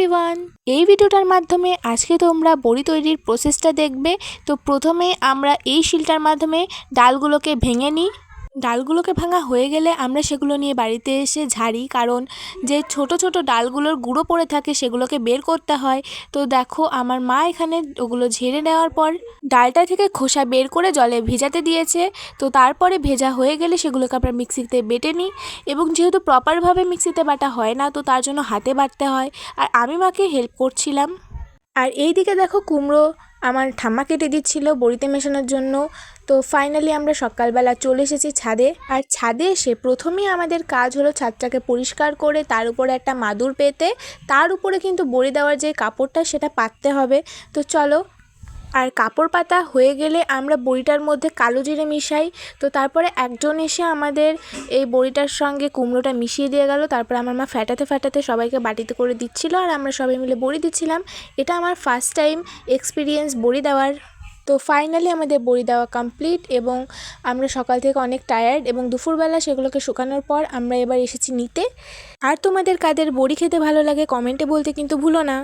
Everyone, এই ভিডিওটার মাধ্যমে আজকে তোমরা বড়ি তৈরির প্রসেসটা দেখবে। তো প্রথমে আমরা এই শিলটার মাধ্যমে ডালগুলোকে ভেঙে নিই। ডালগুলোকে ভাঙা হয়ে গেলে আমরা সেগুলো নিয়ে বাড়িতে এসে ঝাড়ি, কারণ যে ছোট ছোট ডালগুলোর গুঁড়ো পড়ে থাকে সেগুলোকে বের করতে হয়। তো দেখো আমার মা এখানে ওগুলো ঝেড়ে নেওয়ার পর ডালটা থেকে খোসা বের করে জলে ভিজাতে দিয়েছে। তো তারপরে ভেজা হয়ে গেলে সেগুলোকে আমরা মিক্সিতে বেটে নিই, এবং যেহেতু প্রপারভাবে মিক্সিতে বাটা হয় না তো তার জন্য হাতে বাটতে হয়, আর আমি মাকে হেল্প করছিলাম। আর এই দিকে দেখো কুমড়ো আমার ঠাম্মা কেটে দিচ্ছিল বড়িতে মেশানোর জন্য। তো ফাইনালি আমরা সকালবেলা চলে এসেছি ছাদে, আর ছাদে এসে প্রথমেই আমাদের কাজ হলো ছাদটাকে পরিষ্কার করে তার উপরে একটা মাদুর পেতে তার উপরে কিন্তু বড়ি দেওয়ার যে কাপড়টা সেটা পাততে হবে। তো চলো, আর কাপড় পাতা হয়ে গেলে আমরা বড়িটার মধ্যে কালো জিরে মিশাই। তো তারপরে একজন এসে আমাদের এই বড়িটার সঙ্গে কুমড়োটা মিশিয়ে দিয়ে গেল। তারপরে আমার মা ফ্যাটাতে ফ্যাটাতে সবাইকে বাটিতে করে দিচ্ছিল, আর আমরা সবাই মিলে বড়ি দিচ্ছিলাম। এটা আমার ফার্স্ট টাইম এক্সপিরিয়েন্স বড়ি দেওয়ার। তো ফাইনালি আমাদের বড়ি দেওয়া কমপ্লিট, এবং আমরা সকাল থেকে অনেক টায়ার্ড, এবং দুপুরবেলা সেগুলোকে শুকানোর পর আমরা এবার এসেছি নিতে। আর তোমাদের কাদের বড়ি খেতে ভালো লাগে কমেন্টে বলতে কিন্তু ভুলো না।